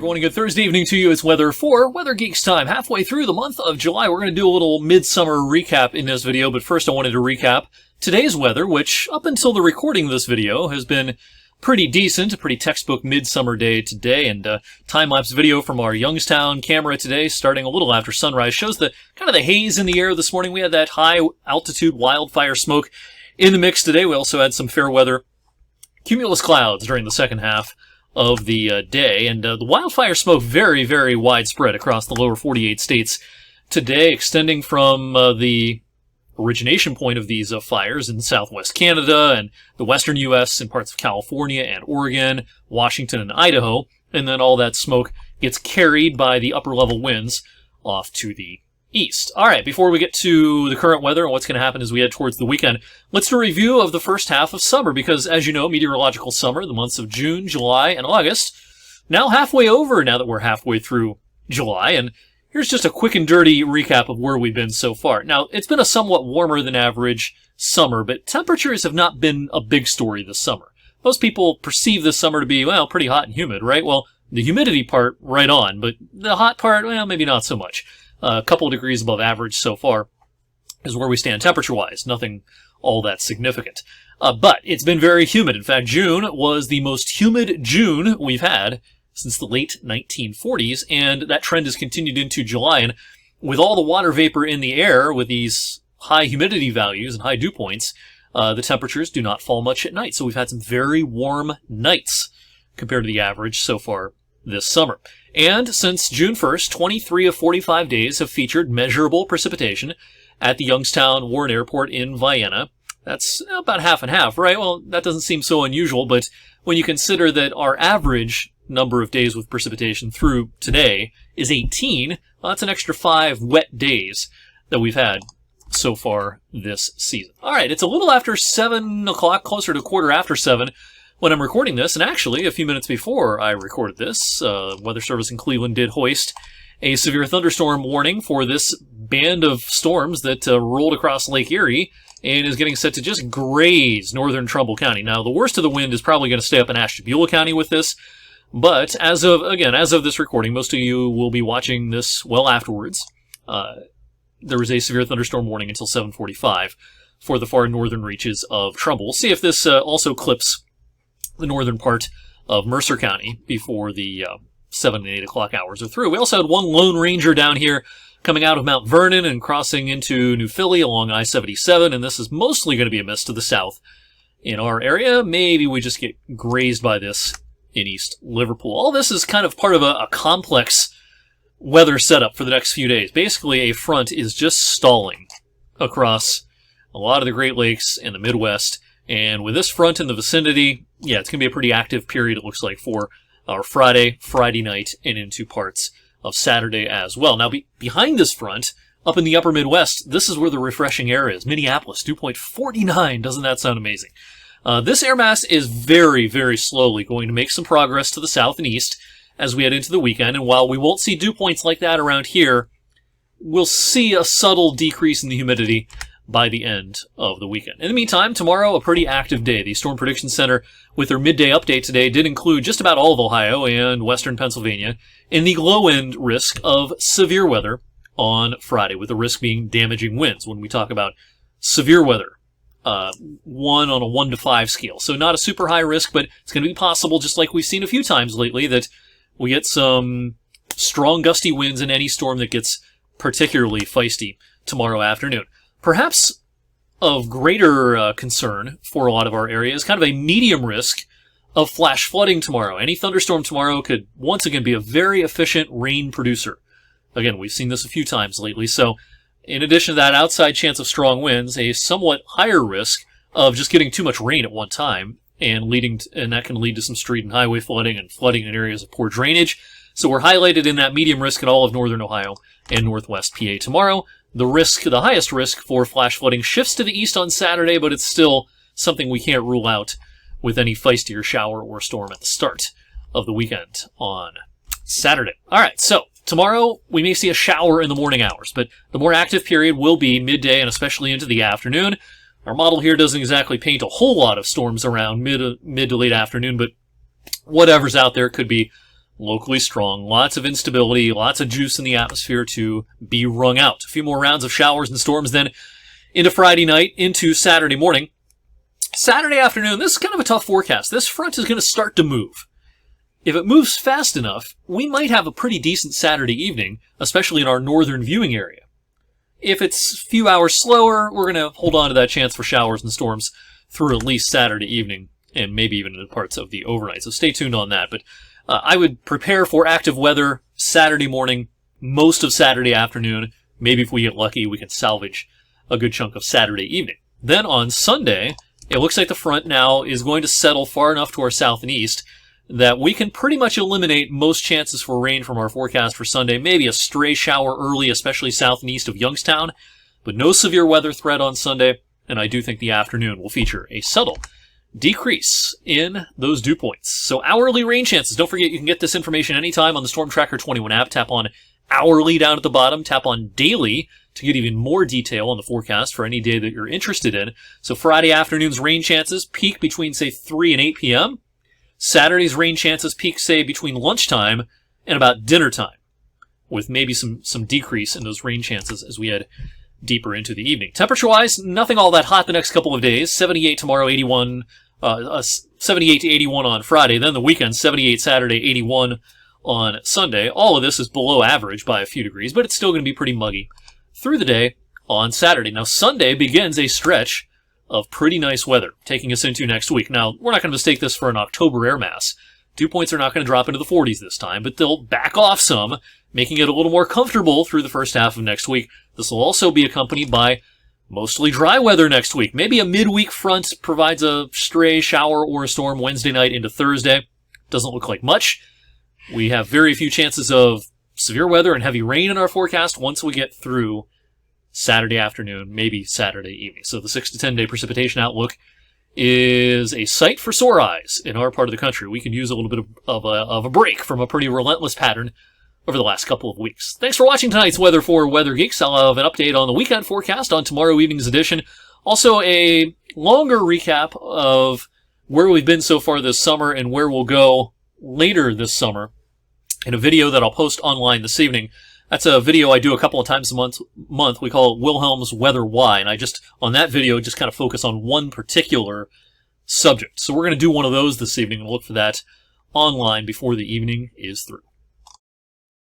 everyone, and good Thursday evening to you. It's Weather for Weather Geeks time. Halfway through the month of July, we're going to do a little midsummer recap in this video, but first I wanted to recap today's weather, which up until the recording of this video has been pretty decent, a pretty textbook midsummer day today, and time-lapse video from our Youngstown camera today, starting a little after sunrise, shows the kind of the haze in the air this morning. We had that high-altitude wildfire smoke in the mix today. We also had some fair weather cumulus clouds during the second half of the day, and the wildfire smoke very, very widespread across the lower 48 states today, extending from the origination point of these fires in southwest Canada and the western U.S. and parts of California and Oregon, Washington and Idaho, and then all that smoke gets carried by the upper-level winds off to the east. All right, before we get to the current weather and what's going to happen as we head towards the weekend, let's do a review of the first half of summer, because as you know, meteorological summer, the months of June, July, and August, now halfway over now that we're halfway through July, and here's just a quick and dirty recap of where we've been so far. Now, it's been a somewhat warmer than average summer, but temperatures have not been a big story this summer. Most people perceive this summer to be, well, pretty hot and humid, right? Well, the humidity part, right on, but the hot part, well, maybe not so much. A couple of degrees above average so far is where we stand temperature-wise. Nothing all that significant. But it's been very humid. In fact, June was the most humid June we've had since the late 1940s, and that trend has continued into July. And with all the water vapor in the air, with these high humidity values and high dew points, the temperatures do not fall much at night. So we've had some very warm nights compared to the average so far this summer. And since June 1st, 23 of 45 days have featured measurable precipitation at the Youngstown Warren Airport in Vienna. That's about half and half, right? Well, that doesn't seem so unusual, but when you consider that our average number of days with precipitation through today is 18, well, that's an extra 5 wet days that we've had so far this season. All right, it's a little after 7 o'clock, closer to quarter after 7, when I'm recording this, and actually a few minutes before I recorded this, Weather Service in Cleveland did hoist a severe thunderstorm warning for this band of storms that rolled across Lake Erie and is getting set to just graze northern Trumbull County. Now, the worst of the wind is probably going to stay up in Ashtabula County with this, but as of this recording, most of you will be watching this well afterwards. There was a severe thunderstorm warning until 7:45 for the far northern reaches of Trumbull. We'll see if this also clips the northern part of Mercer County before the 7 and 8 o'clock hours are through. We also had one Lone Ranger down here coming out of Mount Vernon and crossing into New Philly along I-77, and this is mostly going to be a miss to the south in our area. Maybe we just get grazed by this in East Liverpool. All this is kind of part of a complex weather setup for the next few days. Basically, a front is just stalling across a lot of the Great Lakes and the Midwest, and with this front in the vicinity, yeah, it's going to be a pretty active period, it looks like, for our Friday night, and into parts of Saturday as well. Now, behind this front, up in the upper Midwest, this is where the refreshing air is. Minneapolis, dew point 49. Doesn't that sound amazing? This air mass is very, very slowly going to make some progress to the south and east as we head into the weekend. And while we won't see dew points like that around here, we'll see a subtle decrease in the humidity by the end of the weekend. In the meantime, tomorrow, a pretty active day. The Storm Prediction Center, with their midday update today, did include just about all of Ohio and western Pennsylvania in the low-end risk of severe weather on Friday, with the risk being damaging winds when we talk about severe weather. 1 on a 1 to 5 scale. So not a super high risk, but it's going to be possible, just like we've seen a few times lately, that we get some strong gusty winds in any storm that gets particularly feisty tomorrow afternoon. Perhaps of greater concern for a lot of our areas, kind of a medium risk of flash flooding tomorrow. Any thunderstorm tomorrow could once again be a very efficient rain producer. Again, we've seen this a few times lately, so in addition to that outside chance of strong winds, a somewhat higher risk of just getting too much rain at one time, and that can lead to some street and highway flooding and flooding in areas of poor drainage. So we're highlighted in that medium risk in all of northern Ohio and northwest PA tomorrow. The highest risk for flash flooding shifts to the east on Saturday, but it's still something we can't rule out with any feistier shower or storm at the start of the weekend on Saturday. All right, so tomorrow we may see a shower in the morning hours, but the more active period will be midday and especially into the afternoon. Our model here doesn't exactly paint a whole lot of storms around mid to late afternoon, but whatever's out there could be locally strong. Lots of instability, lots of juice in the atmosphere to be wrung out. A few more rounds of showers and storms then into Friday night, into Saturday morning. Saturday afternoon, this is kind of a tough forecast. This front is going to start to move. If it moves fast enough, we might have a pretty decent Saturday evening, especially in our northern viewing area. If it's a few hours slower, we're going to hold on to that chance for showers and storms through at least Saturday evening, and maybe even into parts of the overnight. So stay tuned on that. But I would prepare for active weather Saturday morning, most of Saturday afternoon. Maybe if we get lucky, we can salvage a good chunk of Saturday evening. Then on Sunday, it looks like the front now is going to settle far enough to our south and east that we can pretty much eliminate most chances for rain from our forecast for Sunday. Maybe a stray shower early, especially south and east of Youngstown, but no severe weather threat on Sunday, and I do think the afternoon will feature a subtle decrease in those dew points. So hourly rain chances. Don't forget you can get this information anytime on the Storm Tracker 21 app. Tap on hourly down at the bottom. Tap on daily to get even more detail on the forecast for any day that you're interested in. So Friday afternoon's rain chances peak between, say, 3 and 8 p.m. Saturday's rain chances peak, say, between lunchtime and about dinner time, with maybe some decrease in those rain chances as we head deeper into the evening. Temperature-wise, nothing all that hot the next couple of days. 78 tomorrow, 78 to 81 on Friday. Then the weekend, 78 Saturday, 81 on Sunday. All of this is below average by a few degrees, but it's still going to be pretty muggy through the day on Saturday. Now, Sunday begins a stretch of pretty nice weather, taking us into next week. Now, we're not going to mistake this for an October air mass. Dew points are not going to drop into the 40s this time, but they'll back off some, making it a little more comfortable through the first half of next week. This will also be accompanied by mostly dry weather next week. Maybe a midweek front provides a stray shower or a storm Wednesday night into Thursday. Doesn't look like much. We have very few chances of severe weather and heavy rain in our forecast once we get through Saturday afternoon, maybe Saturday evening. So the 6 to 10 day precipitation outlook is a sight for sore eyes in our part of the country. We can use a little bit of a break from a pretty relentless pattern over the last couple of weeks. Thanks for watching tonight's Weather for Weather Geeks. I'll have an update on the weekend forecast on tomorrow evening's edition. Also, a longer recap of where we've been so far this summer and where we'll go later this summer in a video that I'll post online this evening. That's a video I do a couple of times a month. We call it Wilhelm's Weather Why, and I just, on that video, just kind of focus on one particular subject. So we're going to do one of those this evening and look for that online before the evening is through.